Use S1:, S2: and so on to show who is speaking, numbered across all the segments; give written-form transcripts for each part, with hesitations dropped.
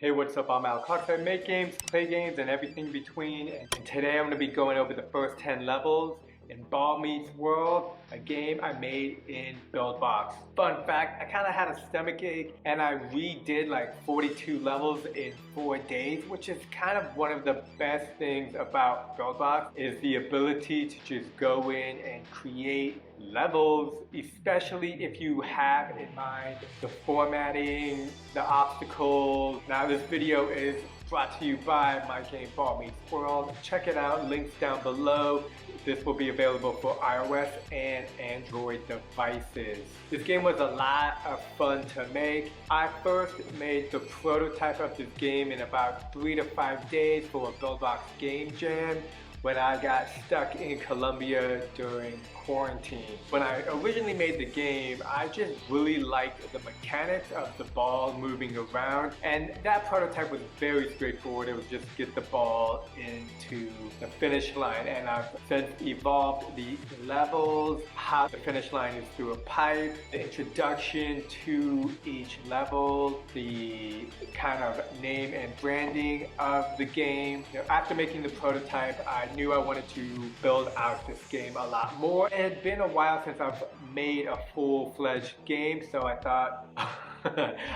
S1: Hey, what's up? I'm Al. I make games, play games, and everything between. And today I'm going to be going over the first 10 levels in Ball Meets World, a game I made in Buildbox. Fun fact, I kind of had a stomachache and I redid like 42 levels in 4 days, which is kind of one of the best things about Buildbox is the ability to just go in and create levels, especially if you have in mind the formatting, the obstacles. Now this video is brought to you by my game Ball Meets World. Check it out, links down below. This will be available for iOS and Android devices. This game was a lot of fun to make. I first made the prototype of this game in about 3 to 5 days for a Buildbox Game Jam when I got stuck in Colombia during quarantine. When I originally made the game, I just really liked the mechanics of the ball moving around, and that prototype was very straightforward. It was just get the ball into the finish line, and I've since evolved the levels, how the finish line is through a pipe, the introduction to each level, the kind of name and branding of the game. After making the prototype, I knew I wanted to build out this game a lot more. It had been a while since I've made a full-fledged game, so I thought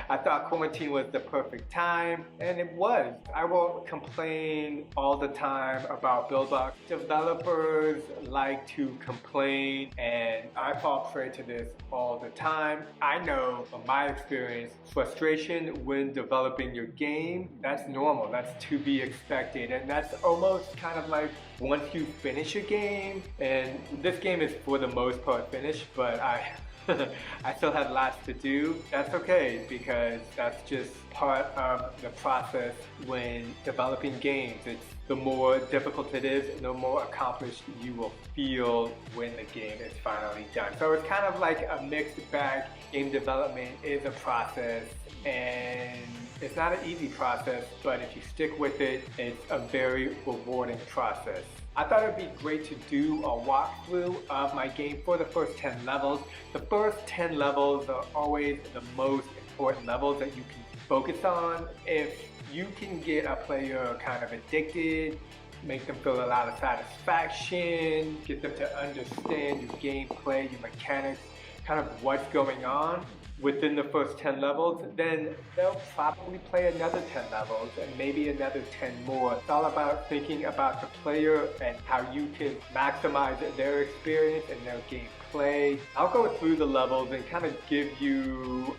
S1: I thought quarantine was the perfect time, and it was. I won't complain all the time about Buildbox. Developers like to complain, and I fall prey to this all the time. I know from my experience, frustration when developing your game, that's normal, that's to be expected, and that's almost kind of like once you finish a game, and this game is for the most part finished, but I still have lots to do. That's okay, because that's just part of the process when developing games. It's the more difficult it is, the more accomplished you will feel when the game is finally done. So it's kind of like a mixed bag. Game development is a process, and it's not an easy process, but if you stick with it, it's a very rewarding process. I thought it'd be great to do a walkthrough of my game for the first 10 levels. The first 10 levels are always the most important levels that you can focus on. If you can get a player kind of addicted, make them feel a lot of satisfaction, get them to understand your gameplay, your mechanics, kind of what's going on within the first 10 levels, then they'll probably play another 10 levels and maybe another 10 more. It's all about thinking about the player and how you can maximize their experience and their gameplay. I'll go through the levels and kind of give you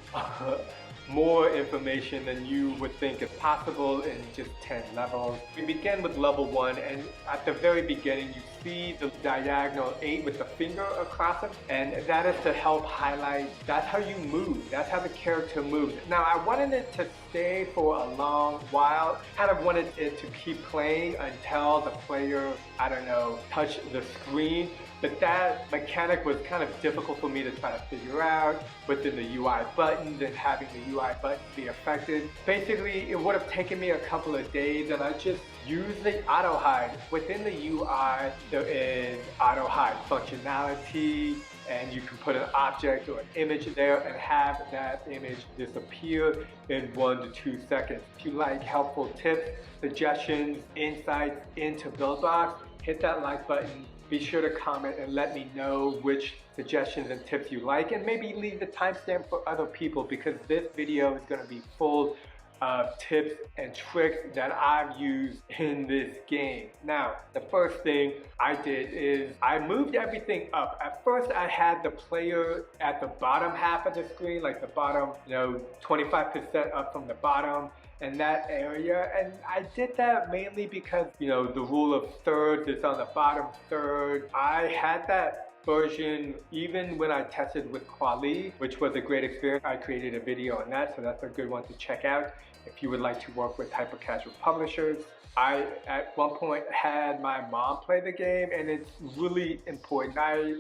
S1: more information than you would think is possible in just 10 levels. We begin with level 1, and at the very beginning you see the diagonal 8 with the finger across it, and that is to help highlight, that's how you move, that's how the character moves. Now I wanted it to stay for a long while, kind of wanted it to keep playing until the player, I don't know, touched the screen. But that mechanic was kind of difficult for me to try to figure out within the UI buttons and having the UI buttons be affected. Basically, it would have taken me a couple of days, and I just used the AutoHide. Within the UI, there is AutoHide functionality, and you can put an object or an image there and have that image disappear in 1 to 2 seconds. If you like helpful tips, suggestions, insights into Buildbox, hit that like button. Be sure to comment and let me know which suggestions and tips you like, and maybe leave the timestamp for other people, because this video is going to be full of tips and tricks that I've used in this game. Now, the first thing I did is I moved everything up. At first I had the player at the bottom half of the screen, like the bottom, 25% up from the bottom, in that area, and I did that mainly because the rule of thirds is on the bottom third. I had that version even when I tested with Quali, which was a great experience. I created a video on that, so that's a good one to check out if you would like to work with hyper-casual publishers. I, at one point, had my mom play the game, and it's really important. I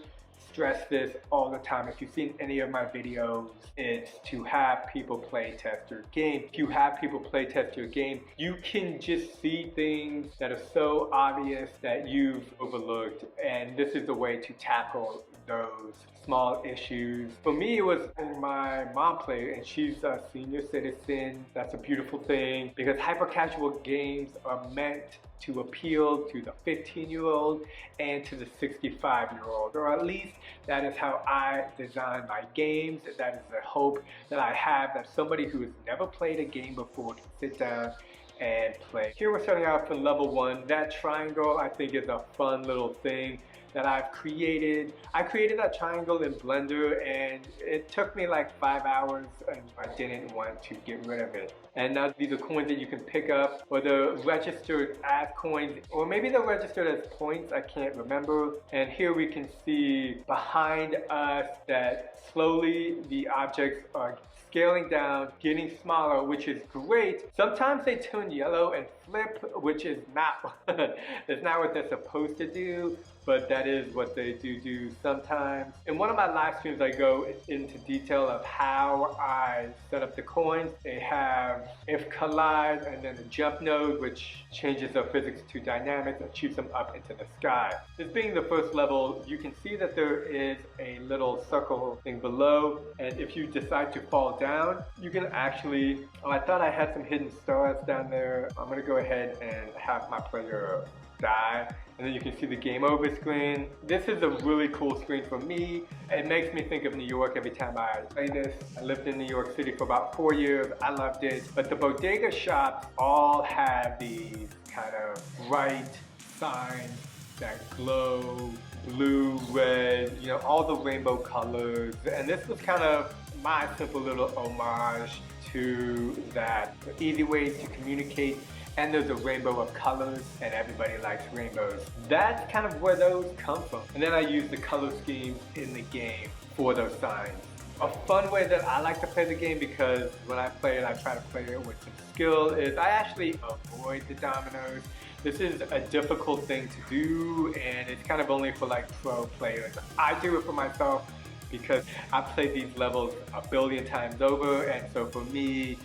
S1: stress this all the time. If you've seen any of my videos, it's to have people play test your game. If you have people play test your game, you can just see things that are so obvious that you've overlooked, and this is the way to tackle those small issues. For me, it was my mom played, and she's a senior citizen. That's a beautiful thing, because hyper-casual games are meant to appeal to the 15-year-old and to the 65-year-old, or at least that is how I design my games. That is the hope that I have, that somebody who has never played a game before can sit down and play. Here we're starting out from level 1. That triangle I think is a fun little thing that I've created. I created that triangle in Blender, and it took me like 5 hours, and I didn't want to get rid of it. And now these are coins that you can pick up, or they're registered as coins, or maybe they're registered as points, I can't remember. And here we can see behind us that slowly the objects are scaling down, getting smaller, which is great. Sometimes they turn yellow and flip, which is not, that's not what they're supposed to do, but that is what they do sometimes. In one of my live streams, I go into detail of how I set up the coins. They have if collide and then the jump node, which changes the physics to dynamics and shoots them up into the sky. This being the first level, you can see that there is a little circle thing below, and if you decide to fall down, you can actually, oh, I thought I had some hidden stars down there. I'm gonna go ahead and have my player die, and then you can see the game over screen. This is a really cool screen for me. It makes me think of New York every time I play this. I lived in New York City for about 4 years. I loved it. But the bodega shops all have these kind of bright signs that glow, blue, red, you know, all the rainbow colors. And this was kind of my simple little homage to that. Easy ways to communicate. And there's a rainbow of colors, and everybody likes rainbows. That's kind of where those come from. And then I use the color schemes in the game for those signs. A fun way that I like to play the game, because when I play it, I try to play it with some skill, is I actually avoid the dominoes. This is a difficult thing to do, and it's kind of only for like pro players. I do it for myself because I've played these levels a billion times over, and so for me,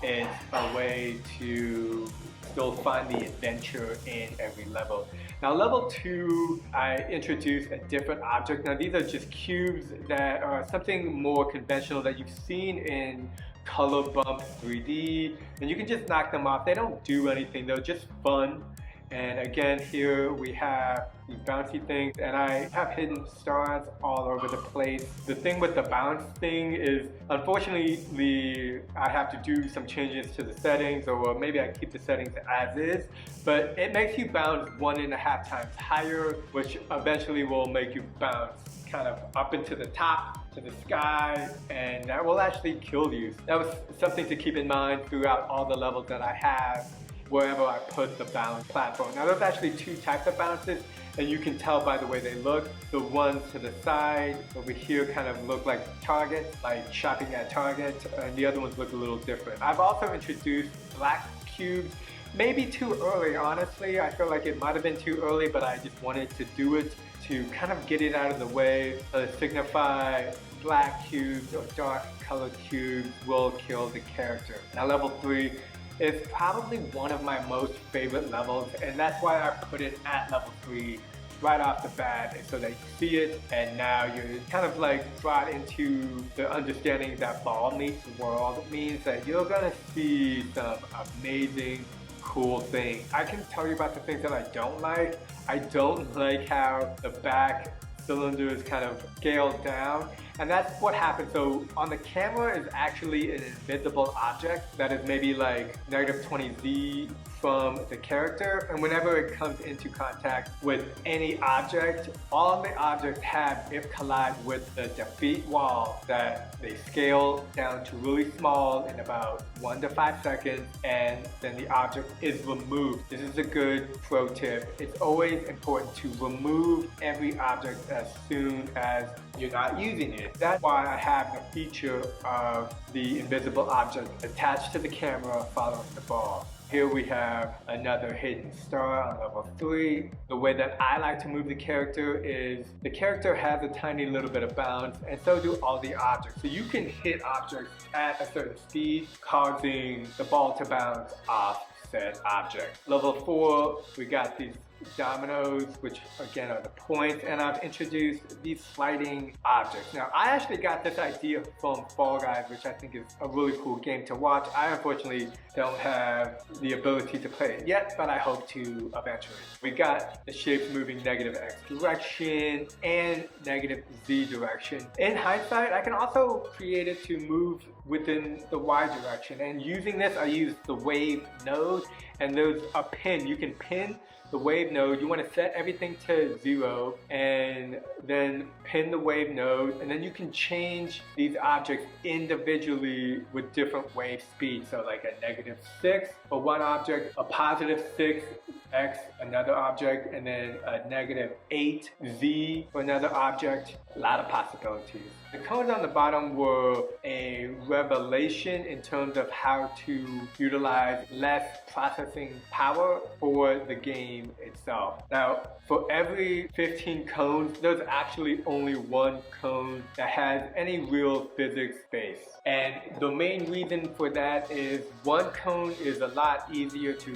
S1: it's a way to still find the adventure in every level. Now level 2, I introduced a different object. Now these are just cubes that are something more conventional that you've seen in Color Bump 3D, and you can just knock them off. They don't do anything, they're just fun. And again, here we have these bouncy things, and I have hidden stars all over the place. The thing with the bounce thing is, unfortunately, I have to do some changes to the settings, or maybe I keep the settings as is, but it makes you bounce 1.5 times higher, which eventually will make you bounce kind of up into the top, to the sky, and that will actually kill you. That was something to keep in mind throughout all the levels that I have, wherever I put the bounce platform. Now there's actually 2 types of bounces, and you can tell by the way they look. The ones to the side over here kind of look like Target, like shopping at Target, and the other ones look a little different. I've also introduced black cubes, maybe too early, honestly. I feel like it might have been too early, but I just wanted to do it to kind of get it out of the way, to signify black cubes or dark colored cubes will kill the character. Now level 3, it's probably one of my most favorite levels, and that's why I put it at level 3 right off the bat, so that you see it, and now you're kind of like brought into the understanding that ball meets world. It means that you're gonna see some amazing, cool things. I can tell you about the things that I don't like. I don't like how the back cylinder is kind of scaled down, and that's what happens. So on the camera is actually an invisible object that is maybe like -20Z from the character, and whenever it comes into contact with any object, all the objects have if collide with the defeat wall that they scale down to really small in about 1 to 5 seconds, and then the object is removed. This is a good pro tip. It's always important to remove every object as soon as you're not using it. That's why I have the feature of the invisible object attached to the camera following the ball. Here we have another hidden star on level 3. The way that I like to move the character is the character has a tiny little bit of bounce, and so do all the objects. So you can hit objects at a certain speed, causing the ball to bounce off said object. Level 4, we got these dominoes, which again are the points, and I've introduced these sliding objects. Now, I actually got this idea from Fall Guys, which I think is a really cool game to watch. I unfortunately don't have the ability to play it yet, but I hope to eventually. We got the shapes moving negative X direction and negative Z direction. In hindsight, I can also create it to move within the Y direction, and using this, I use the wave node, and there's a pin. You can pin the wave node. You want to set everything to 0 and then pin the wave node, and then you can change these objects individually with different wave speeds. So like a -6 for one object, a +6 X another object, and then a -8 Z for another object. A lot of possibilities. The codes on the bottom were a revelation in terms of how to utilize less processing power for the game itself. Now, for every 15 cones, there's actually only one cone that has any real physics base. And the main reason for that is one cone is a lot easier to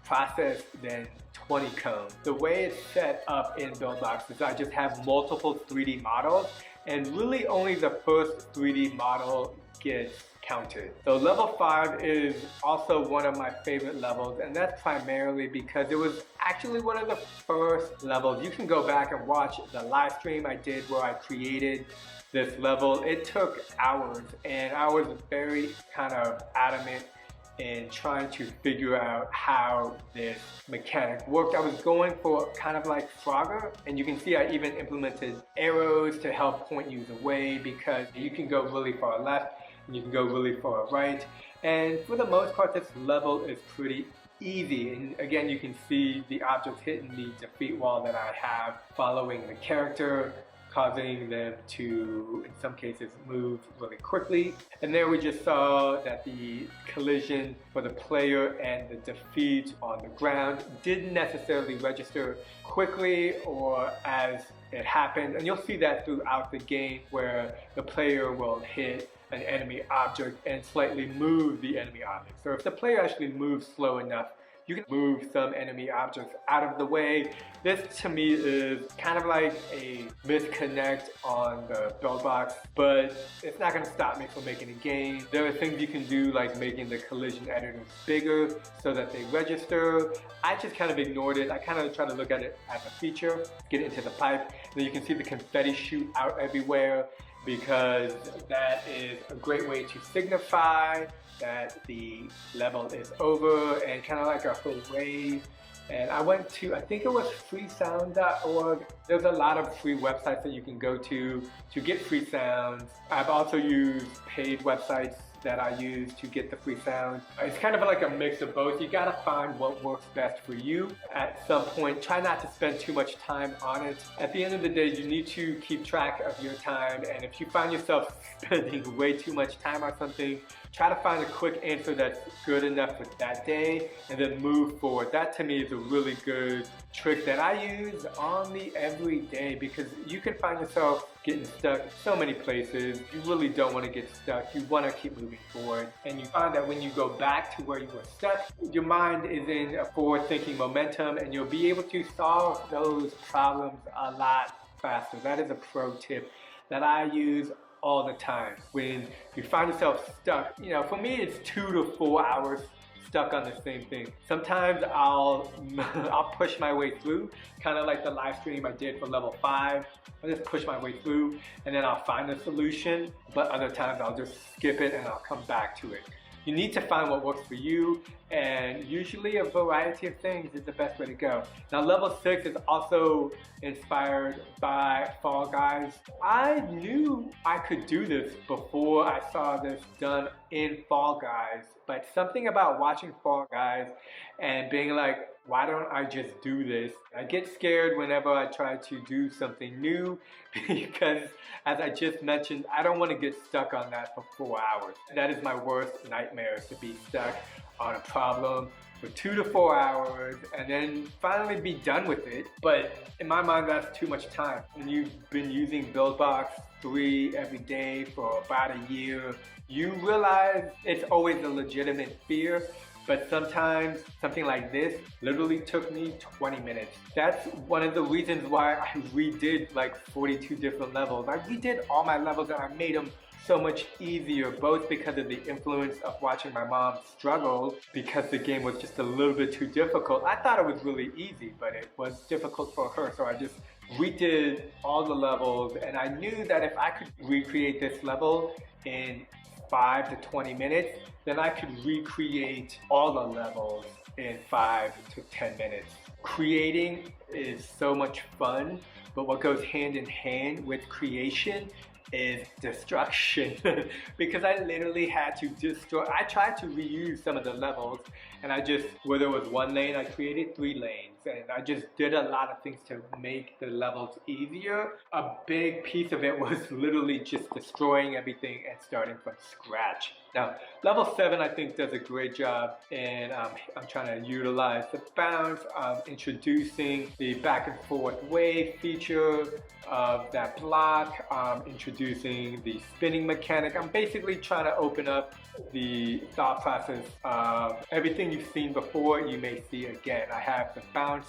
S1: process than 20 cones. The way it's set up in Buildbox is I just have multiple 3D models, and really only the first 3D model gets counted. So level 5 is also one of my favorite levels, and that's primarily because it was actually one of the first levels. You can go back and watch the live stream I did where I created this level. It took hours, and I was very kind of adamant in trying to figure out how this mechanic worked. I was going for kind of like Frogger, and you can see I even implemented arrows to help point you the way, because you can go really far left and you can go really far right. And for the most part, this level is pretty easy. And again, you can see the objects hitting the defeat wall that I have following the character, causing them to, in some cases, move really quickly. And there we just saw that the collision for the player and the defeat on the ground didn't necessarily register quickly or as it happened. And you'll see that throughout the game, where the player will hit an enemy object and slightly move the enemy object. So if the player actually moves slow enough, you can move some enemy objects out of the way. This to me is kind of like a misconnect on the Buildbox, but it's not going to stop me from making a game. There are things you can do, like making the collision editors bigger so that they register. I just kind of ignored it. I kind of try to look at it as a feature, get it into the pipe, and then you can see the confetti shoot out everywhere, because that is a great way to signify that the level is over, and kind of like a hooray. And I went to, I think it was freesound.org. There's a lot of free websites that you can go to get free sounds. I've also used paid websites that I use to get the free sounds. It's kind of like a mix of both. You gotta find what works best for you. At some point, try not to spend too much time on it. At the end of the day, you need to keep track of your time, and if you find yourself spending way too much time on something, try to find a quick answer that's good enough for that day, and then move forward. That to me is a really good trick that I use on the everyday, because you can find yourself getting stuck so many places. You really don't want to get stuck. You want to keep moving forward, and you find that when you go back to where you were stuck, your mind is in a forward-thinking momentum, and you'll be able to solve those problems a lot faster. That is a pro tip that I use all the time. When you find yourself stuck, you know, for me it's 2 to 4 hours stuck on the same thing. Sometimes I'll push my way through, kind of like the live stream I did for level 5. I'll just push my way through, and then I'll find a solution. But other times I'll just skip it and I'll come back to it. You need to find what works for you, and usually a variety of things is the best way to go. Now level 6 is also inspired by Fall Guys. I knew I could do this before I saw this done in Fall Guys, but something about watching Fall Guys and being like, why don't I just do this? I get scared whenever I try to do something new, because as I just mentioned, I don't want to get stuck on that for 4 hours. That is my worst nightmare, to be stuck on a problem for 2 to 4 hours and then finally be done with it. But in my mind, that's too much time. When you've been using Buildbox 3 every day for about a year, you realize it's always a legitimate fear. But sometimes something like this literally took me 20 minutes. That's one of the reasons why I redid like 42 different levels. I redid all my levels and I made them so much easier, both because of the influence of watching my mom struggle because the game was just a little bit too difficult. I thought it was really easy, but it was difficult for her. So I just redid all the levels, and I knew that if I could recreate this level in 5 to 20 minutes, then I could recreate all the levels in 5 to 10 minutes. Creating is so much fun, but what goes hand in hand with creation is destruction. Because I literally had to destroy. I tried to reuse some of the levels, and where there was 1 lane, I created 3 lanes, and I just did a lot of things to make the levels easier. A big piece of it was literally just destroying everything and starting from scratch. Now, level 7 I think does a great job, and I'm trying to utilize the bounce, introducing the back and forth wave feature of that block, introducing the spinning mechanic. I'm basically trying to open up the thought process of everything you've seen before, you may see again. I have the bounce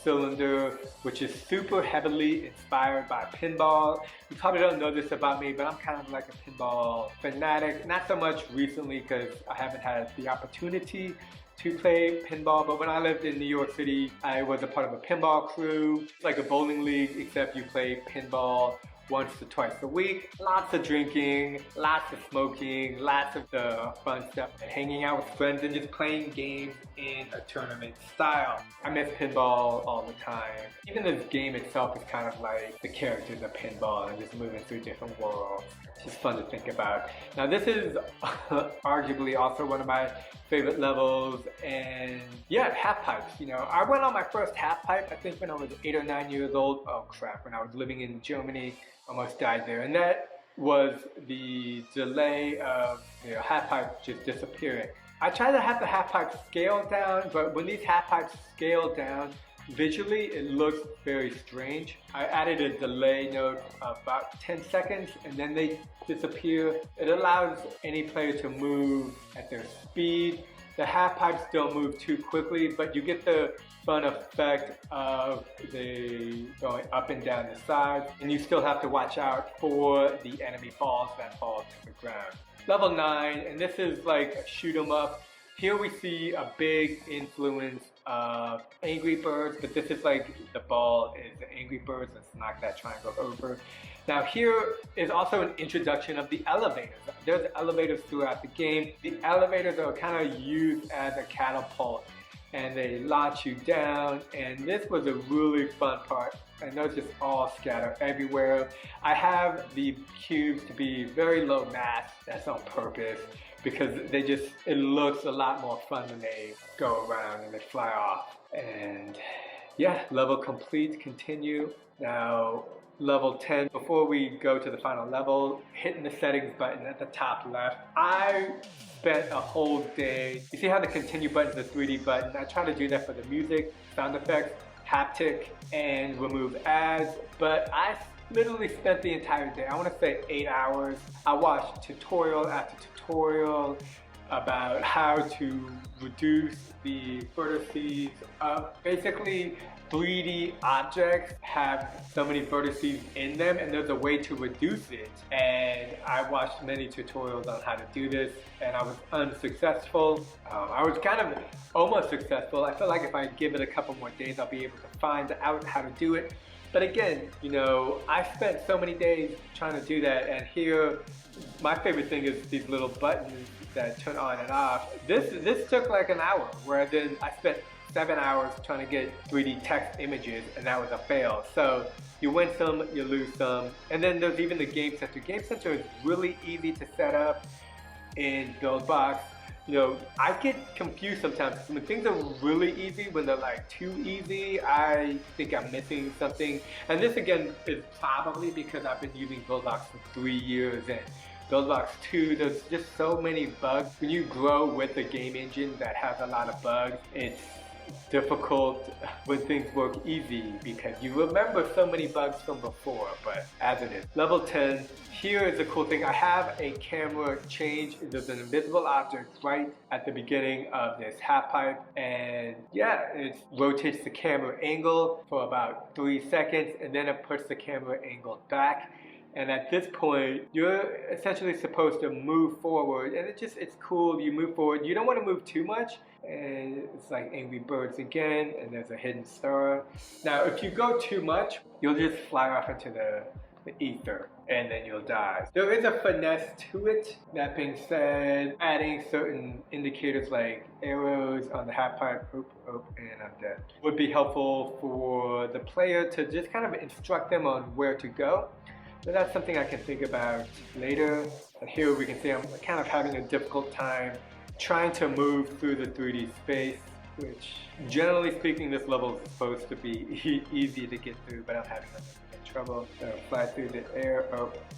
S1: cylinder, which is super heavily inspired by pinball. You probably don't know this about me, but I'm kind of like a pinball fanatic. Not so much recently because I haven't had the opportunity to play pinball, but when I lived in New York City, I was a part of a pinball crew. It's like a bowling league, except you play pinball once to twice a week. Lots of drinking, lots of smoking, lots of the fun stuff, and hanging out with friends and just playing games in a tournament style. I miss pinball all the time. Even this game itself is kind of like the characters of pinball and just moving through different worlds. It's just fun to think about. Now this is arguably also one of my favorite levels, and yeah, half pipes. You know, I went on my first half pipe I think when I was 8 or 9 years old. Oh crap, when I was living in Germany. Almost died there, and that was the delay of half pipe just disappearing. I try to have the half pipe scale down, but when these half pipes scale down, visually it looks very strange. I added a delay node of about 10 seconds and then they disappear. It allows any player to move at their speed. The half pipes don't move too quickly, but you get the fun effect of the going up and down the sides, and you still have to watch out for the enemy balls that fall to the ground. Level 9, and this is like a shoot 'em up. Here we see a big influence of Angry Birds, but this is like the ball is the Angry Birds. Let's knock that triangle over. Now here is also an introduction of the elevators. There's elevators throughout the game. The elevators are kind of used as a catapult, and they launch you down, and this was a really fun part, and those just all scatter everywhere. I have the cubes to be very low mass. That's on purpose because it looks a lot more fun when they go around and they fly off. And yeah, level complete, continue. Now level 10, before we go to the final level, hitting the settings button at the top left. I spent a whole day. You see how the continue button is a 3D button? I try to do that for the music, sound effects, haptic, and remove ads, but I literally spent the entire day, I want to say 8 hours. I watched tutorial after tutorial about how to reduce the vertices of basically 3D objects have so many vertices in them, and there's a way to reduce it. And I watched many tutorials on how to do this, and I was unsuccessful. I was kind of almost successful. I feel like if I give it a couple more days, I'll be able to find out how to do it. But again, you know, I spent so many days trying to do that, and here, my favorite thing is these little buttons that turn on and off. This took like an hour, where then I spent 7 hours trying to get 3D text images, and that was a fail. So you win some, you lose some. And then there's even the Game Center. Game Center is really easy to set up in Buildbox. You know, I get confused sometimes. When things are really easy, when they're like too easy, I think I'm missing something. And this again is probably because I've been using Buildbox for 3 years, and Buildbox 2, there's just so many bugs. When you grow with a game engine that has a lot of bugs, it's difficult when things work easy because you remember so many bugs from before, but as it is. Level 10, here is a cool thing. I have a camera change. There's an invisible object right at the beginning of this half pipe, and yeah, it rotates the camera angle for about 3 seconds, and then it puts the camera angle back. And at this point, you're essentially supposed to move forward, and it's cool. You move forward. You don't want to move too much, and it's like Angry Birds again, and there's a hidden star. Now, if you go too much, you'll just fly off into the ether, and then you'll die. There is a finesse to it. That being said, adding certain indicators like arrows on the half pipe, and I'm dead, would be helpful for the player to just kind of instruct them on where to go. So that's something I can think about later. And here we can see I'm kind of having a difficult time trying to move through the 3D space, which generally speaking this level is supposed to be easy to get through, but I'm having a little bit of trouble. So fly through the air,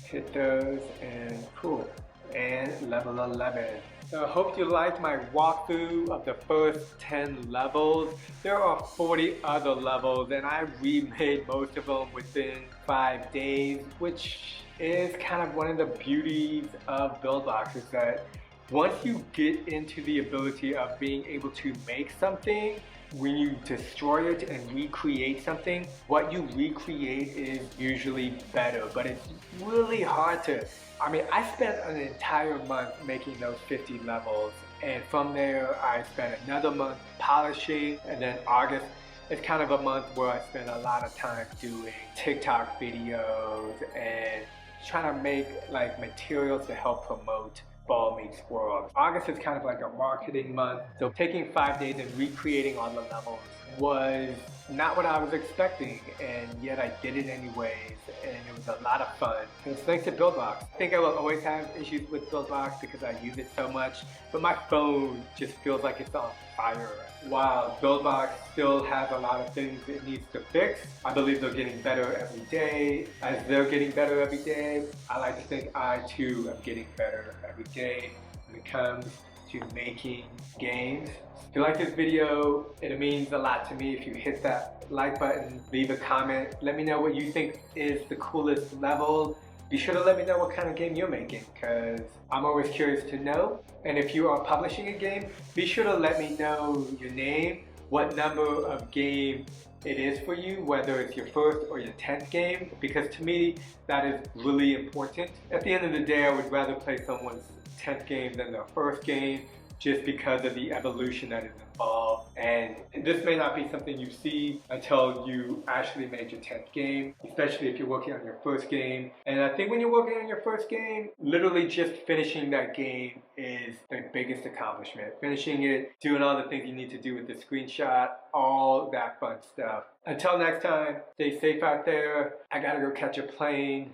S1: hit those, and cool. And level 11. So I hope you liked my walkthrough of the first 10 levels. There are 40 other levels, and I remade most of them within 5 days, which is kind of one of the beauties of Buildbox, is that once you get into the ability of being able to make something, when you destroy it and recreate something, what you recreate is usually better, but it's really hard to. I mean, I spent an entire month making those 50 levels, and from there I spent another month polishing, and then August is kind of a month where I spend a lot of time doing TikTok videos and trying to make like materials to help promote Ball Meets World. August is kind of like a marketing month, so taking 5 days and recreating all the levels was not what I was expecting, and yet I did it anyways, and it was a lot of fun. And it's thanks to Buildbox. I think I will always have issues with Buildbox because I use it so much, but my phone just feels like it's on fire. While Buildbox still has a lot of things it needs to fix, I believe they're getting better every day. As they're getting better every day, I like to think I too am getting better every day when it comes to making games. If you like this video, it means a lot to me if you hit that like button, leave a comment, let me know what you think is the coolest level. Be sure to let me know what kind of game you're making, because I'm always curious to know. And if you are publishing a game, be sure to let me know your name, what number of game it is for you, whether it's your first or your 10th game, because to me that is really important. At the end of the day, I would rather play someone's 10th game than their first game, just because of the evolution that is involved. And this may not be something you see until you actually made your 10th game, especially if you're working on your first game. And I think when you're working on your first game, literally just finishing that game is the biggest accomplishment. Finishing it, doing all the things you need to do with the screenshot, all that fun stuff. Until next time, stay safe out there. I gotta go catch a plane.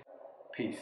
S1: Peace.